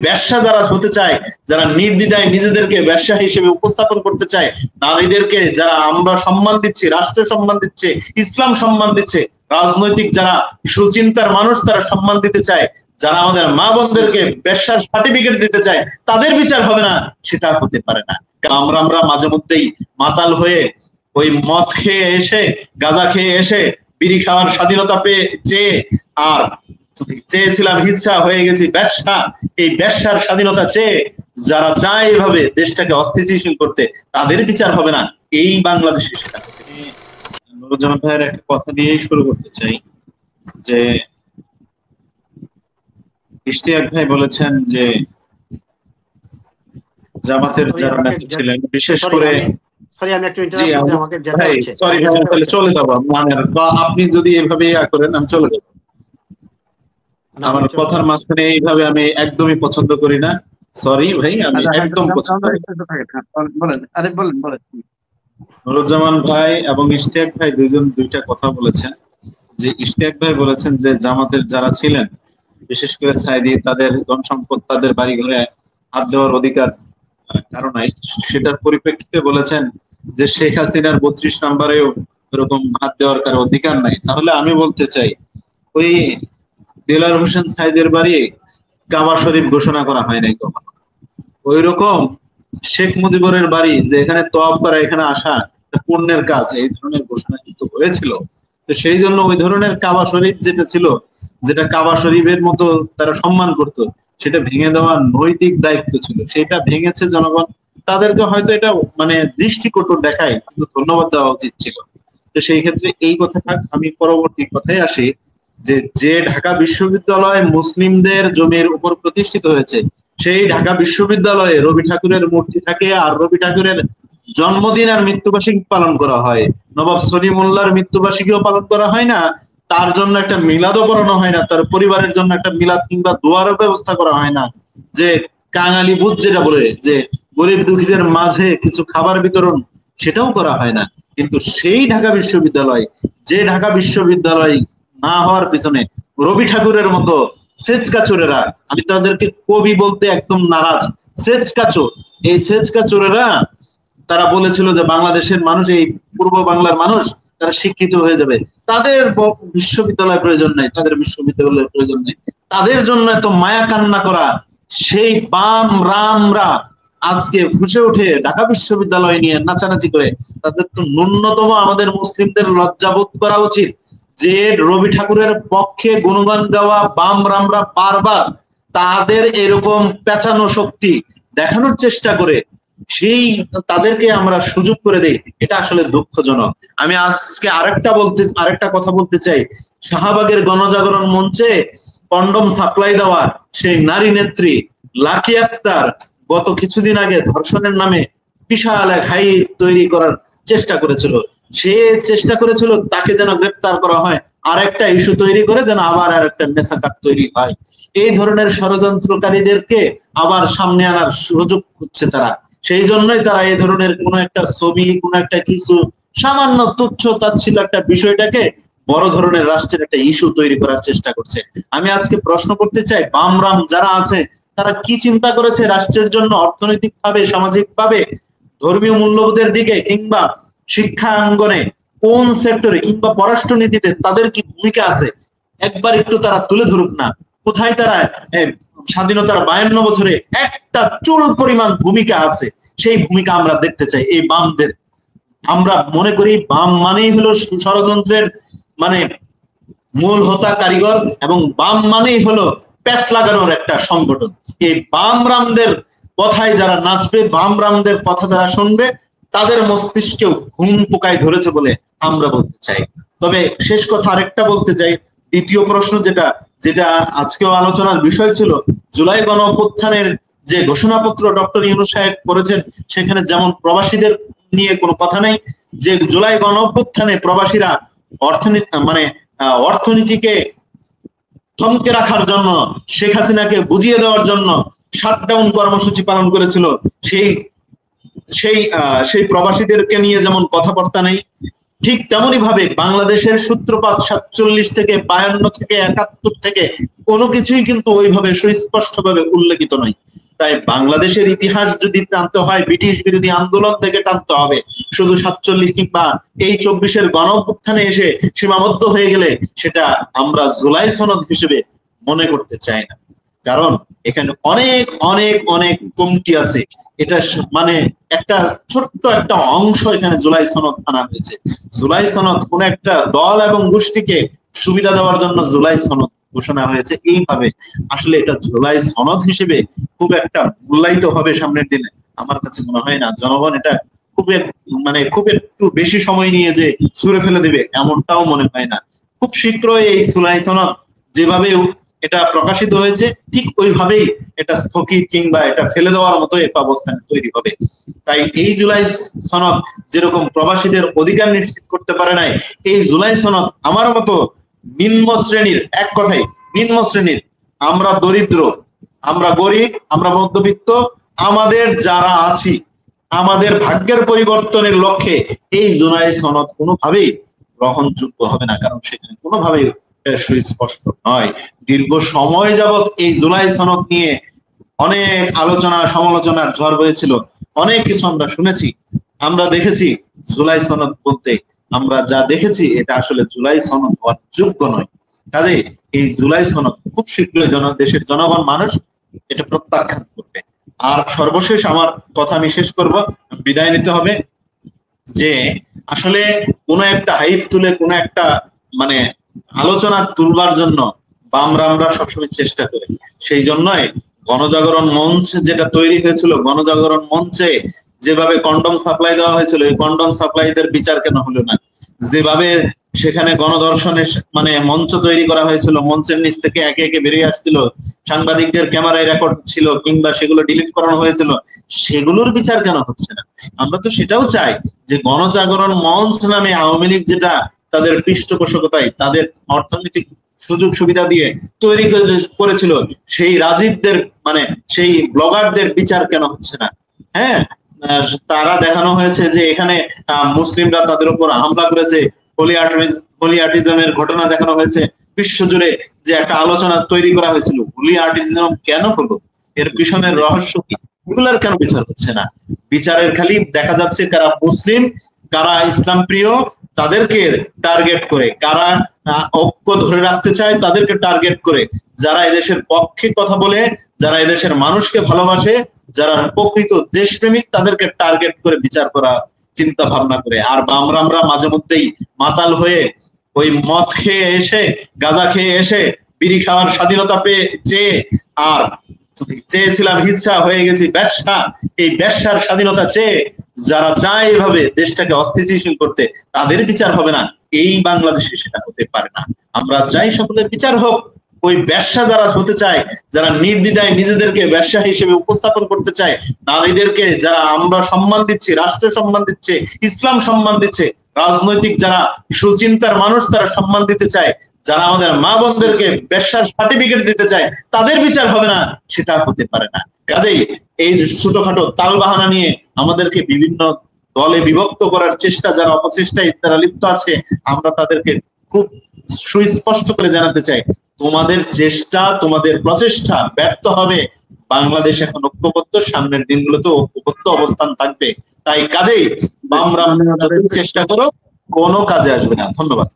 ব্যবসা যারা হতে চায়, যারা নির্দ্বিধায় নিজেদেরকে ব্যবসা হিসেবে উপস্থাপন করতে চায়, নারীদেরকে যারা আমরা সম্মান দিচ্ছি, রাষ্ট্র সম্মান দিচ্ছে, ইসলাম সম্মান দিচ্ছে, রাজনৈতিক যারা সুচিন্তার মানুষ তারা সম্মান দিতে চায়, যারা আমাদের মা বোনদেরকে ব্যবসার সার্টিফিকেট দিতে চায়, তাদের বিচার হবে না, সেটা হতে পারে না। আমরা মাঝে মধ্যেই মাতাল হয়ে ওই মদ খেয়ে এসে, গাঁজা খেয়ে এসে, বিড়ি খাওয়ার স্বাধীনতা পেয়ে চেয়ে আর চেয়েছিলাম ইচ্ছা, হয়ে গেছি ব্যবসা। এই ব্যবসার স্বাধীনতা চেয়ে যারা চায় এভাবে দেশটাকে অস্থিতিশীল করতে, তাদের বিচার হবে না এই বাংলাদেশে। সেটা নুরুজ্জামান ভাইয়ের একটা কথা দিয়েই শুরু করতে চাই যে ইশতিয়াক ভাই বলেছেন যে জামাতের যারা নেতা ছিলেন, বিশেষ করে চলে যাবো, মানে আপনি যদি এভাবে করেন আমি চলে যাবো। আমার কথার মাঝখানে এইভাবে আমি একদমই পছন্দ করি না, সরি ভাই, আমি একদম পছন্দ করি না। নুরুজ্জামান ভাই এবং ইশতিয়াক ভাই দুইজন দুইটা কথা বলেছেন। যে ইশতিয়াক ভাই বলেছেন যে জামাতের যারা ছিলেন, বিশেষ করে সাইদি, তাদের ধন সম্পদ, তাদের বাড়ি ঘরে হাত দেওয়ার অধিকার কারো নাই। সেটার পরিপ্রেক্ষিতে বলেছেন যে শেখ হাসিনার 32 নম্বরেও এরকম হাত দেওয়ার কারো অধিকার নাই। তাহলে আমি বলতে চাই, ওই দেলার হোসেন সাইদের বাড়ি কাবা শরীফ ঘোষণা করা হয় নাই কখনো। ওই রকম শেখ মুজিবুরের বাড়ি যে এখানে তওয়াফ করা, এখানে আসা পুণ্যের কাজ, এই ধরনের ঘোষণা কিন্তু হয়েছিল। তো সেই জন্য ওই ধরনের কাবা শরীফ যেটা ছিল, যেটা কাবা শরীফের মতো তারা সম্মান করত, সেটা ভেঙে দেওয়ার নৈতিক দায়িত্ব ছিল। সেটা ভেঙেছে জনগণ, তাদেরকে হয়তো এটা মানে দৃষ্টিকটু দেখায়, কিন্তু ধন্যবাদ দেওয়া উচিত ছিল। তো সেই ক্ষেত্রে এই কথাটা, আমি পরবর্তী কথায় আসি যে ঢাকা বিশ্ববিদ্যালয় মুসলিমদের জমির উপর প্রতিষ্ঠিত হয়েছে, সেই ঢাকা বিশ্ববিদ্যালয়ে রবি ঠাকুরের মূর্তি থাকে, আর রবি ঠাকুরের জন্মদিন আর মৃত্যুবার্ষিকী পালন করা হয়। নবাব সলিমুল্লাহর মৃত্যুবার্ষিকীও পালন করা হয় না, তার জন্য একটা মিলাদও করানো হয় না, তার পরিবারের জন্য একটা মিলাদ কিংবা দোয়ারও ব্যবস্থা করা হয় না। যে কাঙালি ভূত যেটা বলে, যে গরিব দুঃখীদের মাঝে কিছু খাবার বিতরণ, সেটাও করা হয় না। কিন্তু সেই ঢাকা বিশ্ববিদ্যালয়, যে ঢাকা বিশ্ববিদ্যালয় না হওয়ার পিছনে রবি ঠাকুরের মতো সেচকাচোরেরা, আমি তাদেরকে কবি বলতে একদম নারাজ, সেচকাচোর, এই সেচকাচোরেরা তারা বলেছিল যে বাংলাদেশের মানুষ, এই পূর্ব বাংলার মানুষ, তারা শিক্ষিত হয়ে যাবে, তাদের বিশ্ববিদ্যালয় প্রয়োজন নেই, তাদের বিশ্ববিদ্যালয়ের প্রয়োজন নেই, তাদের জন্য এত মায়া কান্না করা সেই বাম রামরা আজকে ফুসে উঠে ঢাকা বিশ্ববিদ্যালয় নিয়ে নাচানাচি করে। তাদের তো ন্যূনতম আমাদের মুসলিমদের লজ্জাবোধ করা উচিত যে রবি ঠাকুরের পক্ষে গুণগান গাওয়া বাম রামরা বারবার তাদের এরকম পেঁচানো শক্তি দেখানোর চেষ্টা করে সেই তাদেরকে আমরা সুযোগ করে দেই, এটা আসলে দুঃখজনক। আমি আজকে আরেকটা কথা বলতে চাই। শাহবাগের গণজাগরণ মঞ্চে কন্ডম সাপ্লাই দেওয়া সেই নারী নেত্রী লাকি আক্তার গত কিছুদিন আগে ধর্ষণের নামে বিশাল এক হাই তৈরি করার চেষ্টা করেছিল। সে চেষ্টা করেছিল তাকে যেন গ্রেপ্তার করা হয়, আর একটা ইস্যু তৈরি করে যেন আবার আর একটা মেসাকার তৈরি হয়। এই ধরনের ষড়যন্ত্রকারীদেরকে আবার সামনে আনার সুযোগ হচ্ছে তারা। সেই জন্যই তারা এই ধরনের কোন একটা ছবি, কোন একটা কিছু সামান্য তুচ্ছ তাচ্ছিল একটা বিষয়টাকে বড় ধরনের রাষ্ট্রের একটা ইস্যু তৈরি করার চেষ্টা করছে। আমি আজকে প্রশ্ন করতে চাই, বামরাম যারা আছে তারা কি চিন্তা করেছে রাষ্ট্রের জন্য, অর্থনৈতিক ভাবে, সামাজিক ভাবে, ধর্মীয় মূল্যবোধের দিকে, কিংবা শিক্ষা অঙ্গনে কোন সেক্টরে, কিংবা পররাষ্ট্রনীতিতে তাদের কি ভূমিকা আছে, একবার একটু তারা তুলে ধরুক না। কোথায় তারা স্বাধীনতার 52 বছরে একটা চুল পরিমাণ ভূমিকা আছে, সেই ভূমিকা আমরা দেখতে চাই এই বামদের। আমরা মনে করি বাম মানেই হলো ষড়যন্ত্রের মানে মূল হোতা কারিগর, এবং বাম মানেই হলো প্যাচ লাগানোর একটা সংগঠন। এই বাম রামদের কথায় যারা নাচবে, বাম রামদের কথা যারা শুনবে, তাদের মস্তিষ্কেও ঘুম পোকায় ধরেছে বলে আমরা বলতে চাই। তবে শেষ কথা আরেকটা বলতে চাই, দ্বিতীয় প্রশ্ন যেটা যেটা আজকেও আলোচনার বিষয় ছিল, জুলাই গণ অভ্যুত্থানের যে ঘোষণাপত্র ডক্টর ইউনূস সাহেব করেছেন, সেখানে যেমন প্রবাসীদের নিয়ে কোনো কথা নেই, যে জুলাই গণ অভ্যুত্থানে প্রবাসীরা অর্থনীতিকে থমকে রাখার জন্য, শেখ হাসিনাকে বুঝিয়ে দেওয়ার জন্য শাটডাউন কর্মসূচি পালন করেছিল, সেই প্রবাসীদেরকে নিয়ে যেমন কথাবার্তা নেই, ঠিক তেমনি ভাবে বাংলাদেশের সূত্রপাত 47 থেকে 52 থেকে 71 থেকে কোনো কিছুই কিন্তু ওইভাবে সুস্পষ্ট ভাবে উল্লেখিত নয়। তাই বাংলাদেশের ইতিহাস যদি টানতে হয় ব্রিটিশ বিরোধী আন্দোলন থেকে টানতে হবে, শুধু 47 কিংবা এই 24-এর গণঅভ্যুত্থানে এসে সীমাবদ্ধ হয়ে গেলে সেটা আমরা জুলাই সনদ হিসেবে মনে করতে চাই না। কারণ এখানে অনেক অনেক অনেক কমতি আছে। এটা মানে একটা ছোট্ট একটা অংশ এখানে জুলাই সনদ আনা হয়েছে। জুলাই সনদ কোন একটা দল এবং গোষ্ঠীকে সুবিধা দেওয়ার জন্য জুলাই সনদ ঘোষণা হয়েছে এইভাবে। আসলে এটা জুলাই সনদ হিসেবে খুব একটা মূল্যায়িত হবে সামনের দিনে আমার কাছে মনে হয় না। জনগণ এটা খুব একটু বেশি সময় নিয়ে যে ছুঁড়ে ফেলে দিবে এমনটাও মনে হয় না। খুব শীঘ্রই এই জুলাই সনদ যেভাবে এটা প্রকাশিত হয়েছে ঠিক ওইভাবেই এটা স্থগিত কিংবা এটা ফেলে দেওয়ার মতো একটা অবস্থান তৈরি হবে। তাই এই জুলাই সনদ যেরকম প্রবাসীদের অধিকার নিশ্চিত করতে পারে নাই, এই জুলাই সনদ আমার মতো নিম্ন শ্রেণীর, এক কথাই নিম্ন শ্রেণীর, আমরা দরিদ্র, আমরা গরিব, আমরা মধ্যবিত্ত, আমাদের যারা আছি, আমাদের ভাগ্যের পরিবর্তনের লক্ষ্যে এই জুলাই সনদ কোনোভাবেই গ্রহণযোগ্য হবে না। কারণ সেখানে কোনোভাবেই সুস্পষ্ট নয়। দীর্ঘ সময় যাবৎ এই জুলাই সনদ নিয়ে অনেক আলোচনা সমালোচনার ঝড় বয়েছিল, অনেক কিছু আমরা শুনেছি, আমরা দেখেছি। জুলাই সনদ বলতে আমরা যা দেখেছি এটা আসলে জুলাই সনদ হওয়ার যোগ্য নয়। কাজে এই জুলাই সনদ খুব শীঘ্রই দেশের জনগণ মানুষ এটা প্রত্যাখ্যান করবে। আর সর্বশেষ আমার কথা আমি শেষ করব, বিদায় নিতে হবে, যে আসলে কোন একটা হাইপ তুলে কোন একটা মানে আলোচনা তুলবার জন্য আমরা সবসময় চেষ্টা করি। সেই জন্যই গণজাগরণ মঞ্চ যেটা তৈরি হয়েছিল, গণজাগরণ মঞ্চে যেভাবে কন্ডম সাপ্লাই দেওয়া হয়েছিল, এই কন্ডম সাপ্লাইদের বিচার কেন হলো না? যেভাবে সেখানে গণধর্ষণের মানে মঞ্চ তৈরি করা হয়েছিল, মঞ্চের নিচ থেকে একে একে বেরিয়ে আসছিল, সাংবাদিকদের ক্যামেরায় রেকর্ড ছিল কিংবা সেগুলো ডিলিট করানো হয়েছিল, সেগুলোর বিচার কেন হচ্ছে না? আমরা তো সেটাও চাই যে গণজাগরণ মঞ্চ নামে আওয়ামী লীগ যেটা তাদের পৃষ্ঠপোষকতায় তাদের অর্থনৈতিক সুযোগ সুবিধা দিয়ে তৈরি করেছিল, সেই রাজীবদের মানে সেই ব্লগারদের বিচার কেন হচ্ছে না? হ্যাঁ, তারা দেখানো হয়েছে যে এখানে মুসলিমরা তাদের উপর হামলা করেছে, হোলিয়াটিজমের ঘটনা দেখানো হয়েছে বিশ্বজুড়ে, যে একটা আলোচনা তৈরি করা হয়েছিল হোলিয়াটিজম কেন হলো, এর পিছনের রহস্য কি, এগুলার কেন বিচার হচ্ছে না? বিচারের খালি দেখা যাচ্ছে কারা মুসলিম, কারা ইসলাম প্রিয় তাদেরকে টার্গেট করে, কারা ঐক্য ধরে রাখতে চায় তাদেরকে টার্গেট করে, যারা এদেশের পক্ষে কথা বলে, যারা এদেশের মানুষকে ভালোবাসে, যারা প্রকৃত দেশপ্রেমিক তাদেরকে টার্গেট করে বিচার করা চিন্তা ভাবনা করে। আর আমরা মাঝে মধ্যেই মাতাল হয়ে ওই মদ খেয়ে এসে, গাঁজা খেয়ে এসে, বিড়ি খাওয়ার স্বাধীনতা পেয়ে চেয়ে আর চেয়েছিলাম হিচ্ছা, হয়ে গেছি ব্যবসা। এই ব্যবসার স্বাধীনতা চেয়ে যারা চায় এভাবে দেশটাকে অস্থিতিশীল করতে, তাদের বিচার হবে না, এই বাংলাদেশে সেটা হতে পারে না। আমরা চাই সকলের বিচার হোক। ওই ব্যবসা যারা হতে চায়, যারা নির্দ্বিধায় নিজেদেরকে ব্যবসা হিসেবে উপস্থাপন করতে চায়, নারীদেরকে যারা আমরা সম্মান দিচ্ছি, রাষ্ট্র সম্মান দিচ্ছে, ইসলাম সম্মান দিচ্ছে, রাজনৈতিক যারা সুচিন্তার মানুষ তারা সম্মান দিতে চায়, যারা আমাদের মা বোনদেরকে ব্যবসার সার্টিফিকেট দিতে চায়, তাদের বিচার হবে না, সেটা হতে পারে না। কাজেই এই ছোটখাটো তালবাহানা নিয়ে আমাদেরকে বিভিন্ন দলে বিভক্ত করার চেষ্টা, যারা অপচেষ্টায় তারা লিপ্ত আছে, আমরা তাদেরকে খুব সুস্পষ্ট করে জানাতে চাই, তোমাদের চেষ্টা, তোমাদের প্রচেষ্টা ব্যর্থ হবে। বাংলাদেশ এখন ঐক্যবদ্ধ, সামনের দিনগুলোতে ঐক্যবদ্ধ অবস্থান থাকবে। তাই কাজেই আমরা চেষ্টা করো, কোনো কাজে আসবে না। ধন্যবাদ।